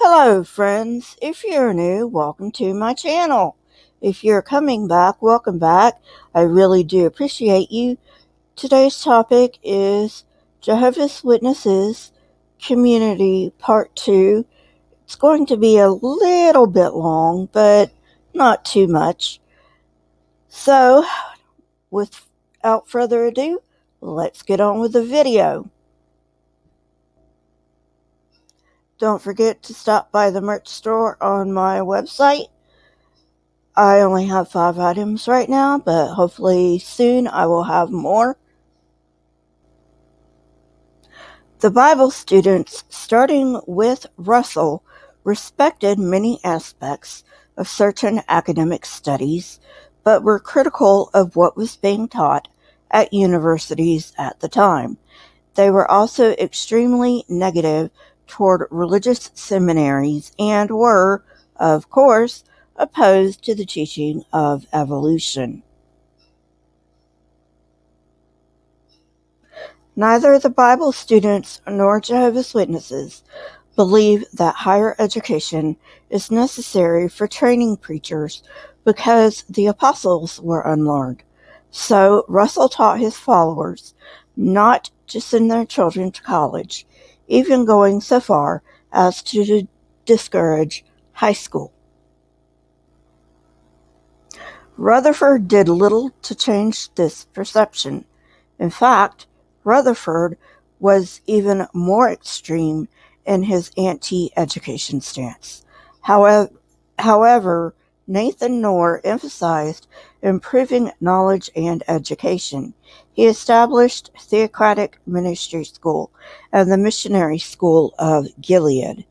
Hello friends, if you're new, welcome to my channel. If you're coming back, welcome back. I really do appreciate you. Today's topic is Jehovah's Witnesses Community Part 2. It's going to be a little bit long, but not too much. So, without further ado, let's get on with the video. Don't forget to stop by the merch store on my website. I only have 5 items right now, but hopefully soon I will have more. The Bible students, starting with Russell, respected many aspects of certain academic studies, but were critical of what was being taught at universities at the time. They were also extremely negative toward religious seminaries and were, of course, opposed to the teaching of evolution. Neither the Bible students nor Jehovah's Witnesses believe that higher education is necessary for training preachers because the apostles were unlearned. So Russell taught his followers not to send their children to college, even going so far as to discourage high school. Rutherford did little to change this perception. In fact, Rutherford was even more extreme in his anti-education stance. However, Nathan Knorr emphasized improving knowledge and education. He established Theocratic Ministry School and the Missionary School of Gilead.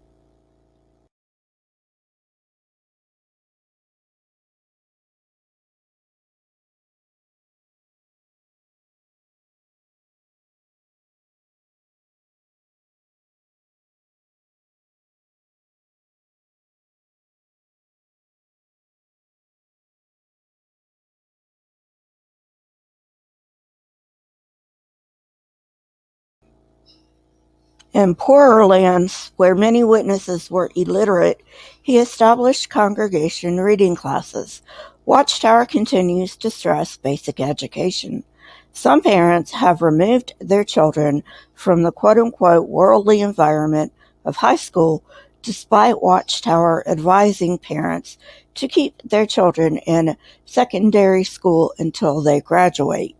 In poorer lands, where many witnesses were illiterate, he established congregation reading classes. Watchtower continues to stress basic education. Some parents have removed their children from the quote-unquote worldly environment of high school, despite Watchtower advising parents to keep their children in secondary school until they graduate.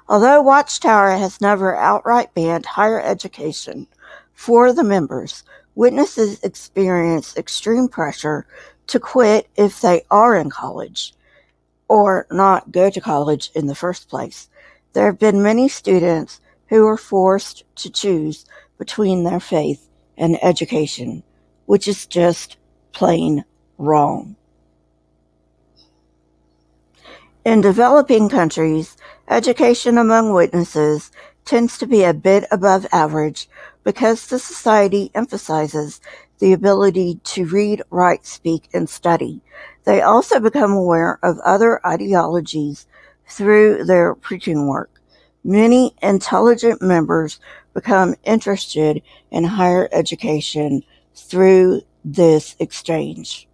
Although Watchtower has never outright banned higher education for the members, witnesses experience extreme pressure to quit if they are in college or not go to college in the first place. There have been many students who are forced to choose between their faith and education, which is just plain wrong. In developing countries, education among witnesses tends to be a bit above average because the society emphasizes the ability to read, write, speak, and study. They also become aware of other ideologies through their preaching work. Many intelligent members become interested in higher education through this exchange.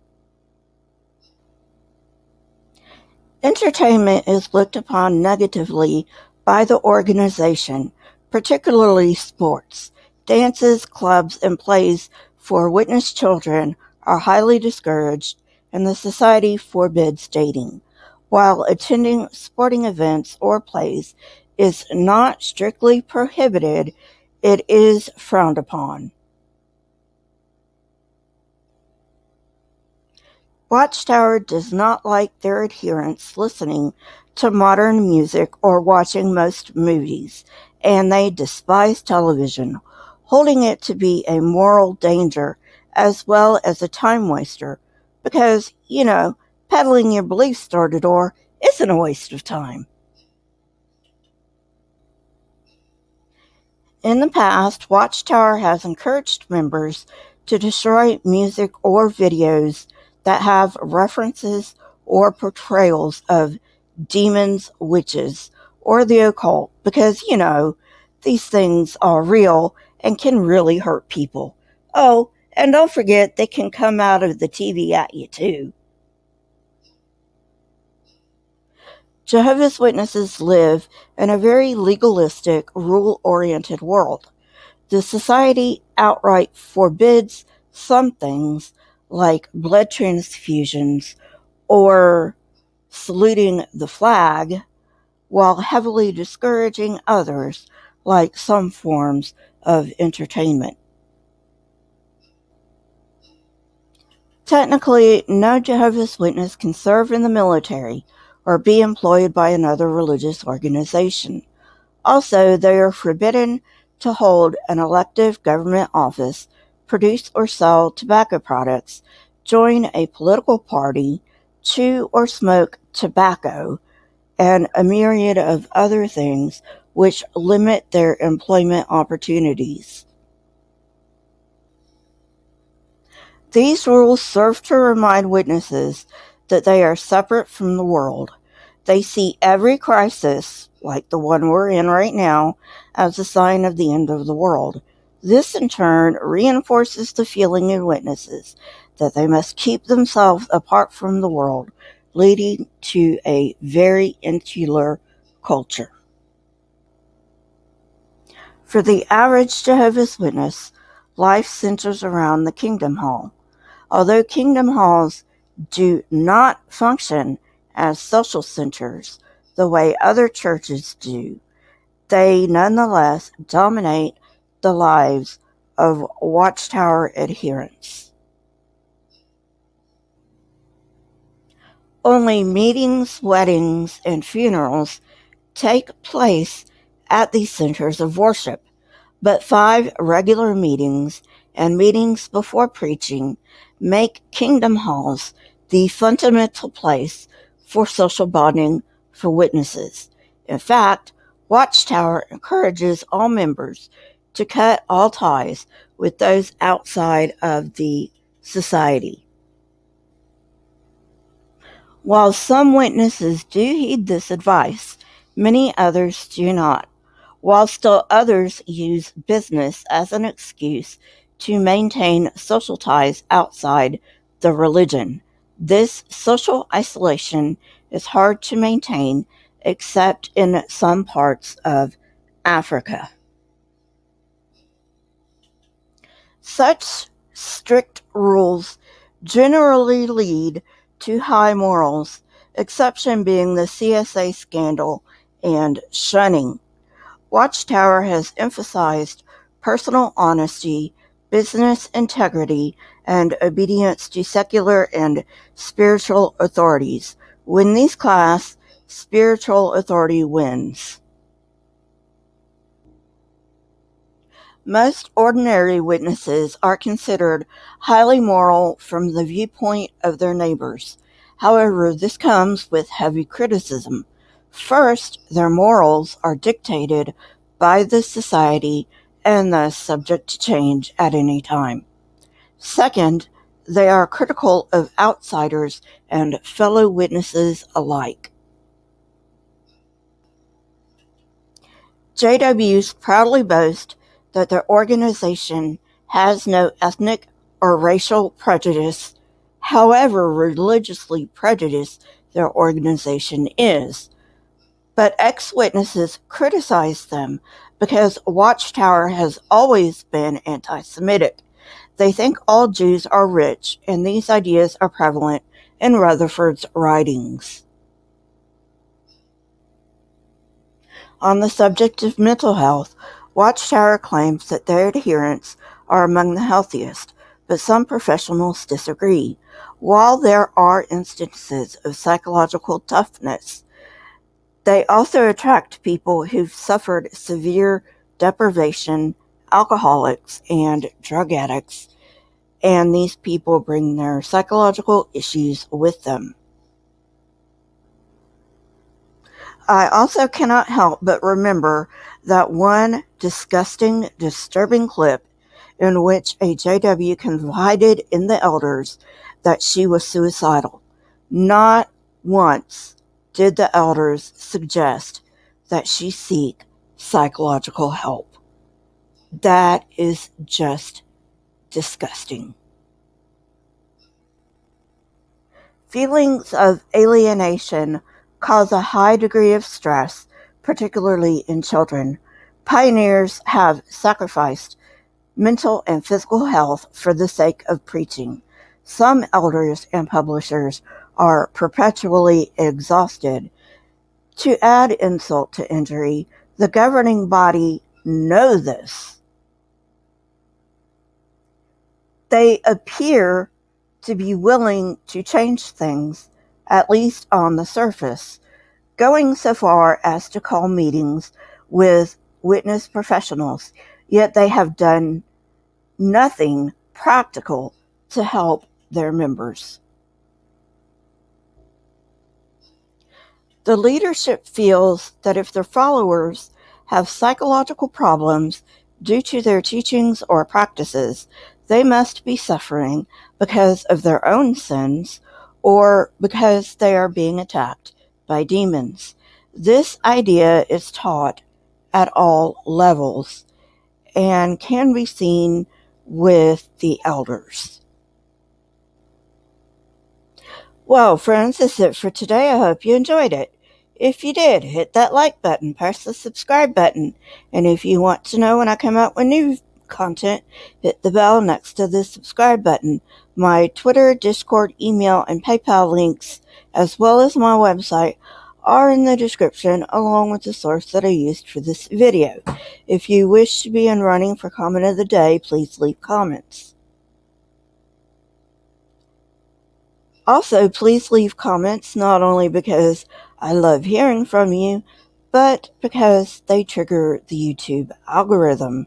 Entertainment is looked upon negatively by the organization, particularly sports. Dances, clubs, and plays for witness children are highly discouraged, and the society forbids dating. While attending sporting events or plays is not strictly prohibited, it is frowned upon. Watchtower does not like their adherents listening to modern music or watching most movies, and they despise television, holding it to be a moral danger as well as a time waster, because, peddling your beliefs door to door isn't a waste of time. In the past, Watchtower has encouraged members to destroy music or videos that have references or portrayals of demons, witches, or the occult because, these things are real and can really hurt people. Oh, and don't forget, they can come out of the TV at you too. Jehovah's Witnesses live in a very legalistic, rule-oriented world. The society outright forbids some things like blood transfusions or saluting the flag, while heavily discouraging others like some forms of entertainment. Technically, no Jehovah's Witness can serve in the military or be employed by another religious organization. Also, they are forbidden to hold an elective government office, produce or sell tobacco products, join a political party, chew or smoke tobacco, and a myriad of other things which limit their employment opportunities. These rules serve to remind witnesses that they are separate from the world. They see every crisis, like the one we're in right now, as a sign of the end of the world. This, in turn, reinforces the feeling in witnesses that they must keep themselves apart from the world, leading to a very insular culture. For the average Jehovah's Witness, life centers around the Kingdom Hall. Although Kingdom Halls do not function as social centers the way other churches do, they nonetheless dominate the lives of Watchtower adherents. Only meetings, weddings, and funerals take place at these centers of worship, but 5 regular meetings and meetings before preaching make Kingdom Halls the fundamental place for social bonding for witnesses. In fact, Watchtower encourages all members to cut all ties with those outside of the society. While some witnesses do heed this advice, many others do not, while still others use business as an excuse to maintain social ties outside the religion. This social isolation is hard to maintain except in some parts of Africa. Such strict rules generally lead to high morals, exception being the CSA scandal and shunning. Watchtower has emphasized personal honesty, business integrity, and obedience to secular and spiritual authorities. When these clash, spiritual authority wins. Most ordinary witnesses are considered highly moral from the viewpoint of their neighbors. However, this comes with heavy criticism. First, their morals are dictated by the society and thus subject to change at any time. Second, they are critical of outsiders and fellow witnesses alike. JWs proudly boast that their organization has no ethnic or racial prejudice, however religiously prejudiced their organization is. But ex-witnesses criticize them because Watchtower has always been anti-Semitic. They think all Jews are rich, and these ideas are prevalent in Rutherford's writings. On the subject of mental health, Watchtower claims that their adherents are among the healthiest, but some professionals disagree. While there are instances of psychological toughness, they also attract people who've suffered severe deprivation, alcoholics, and drug addicts, and these people bring their psychological issues with them. I also cannot help but remember that one disgusting, disturbing clip in which a JW confided in the elders that she was suicidal. Not once did the elders suggest that she seek psychological help. That is just disgusting. Feelings of alienation cause a high degree of stress, particularly in children. Pioneers have sacrificed mental and physical health for the sake of preaching. Some elders and publishers are perpetually exhausted. To add insult to injury, the governing body know this. They appear to be willing to change things, at least on the surface, going so far as to call meetings with witness professionals, yet they have done nothing practical to help their members. The leadership feels that if their followers have psychological problems due to their teachings or practices, they must be suffering because of their own sins or because they are being attacked by demons. This idea is taught at all levels and can be seen with the elders. Well, friends, that's it for today. I hope you enjoyed it. If you did, hit that like button, press the subscribe button, and if you want to know when I come out with new content, hit the bell next to the subscribe button. My Twitter, Discord, email, and PayPal links, as well as my website, are in the description, along with the source that I used for this video. If you wish to be in running for comment of the day, please leave comments. Also, please leave comments, not only because I love hearing from you, but because they trigger the YouTube algorithm.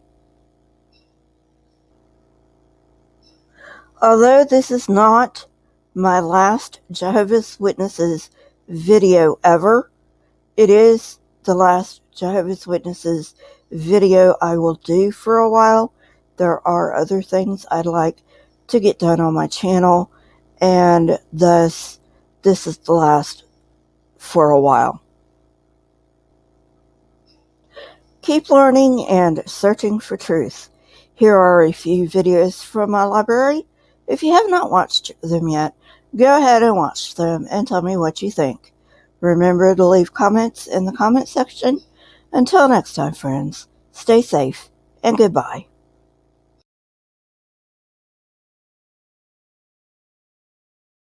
Although this is not my last Jehovah's Witnesses video ever, it is the last Jehovah's Witnesses video I will do for a while. There are other things I'd like to get done on my channel, and thus this is the last for a while. Keep learning and searching for truth. Here are a few videos from my library. If you have not watched them yet, go ahead and watch them and tell me what you think. Remember to leave comments in the comment section. Until next time, friends, stay safe and goodbye.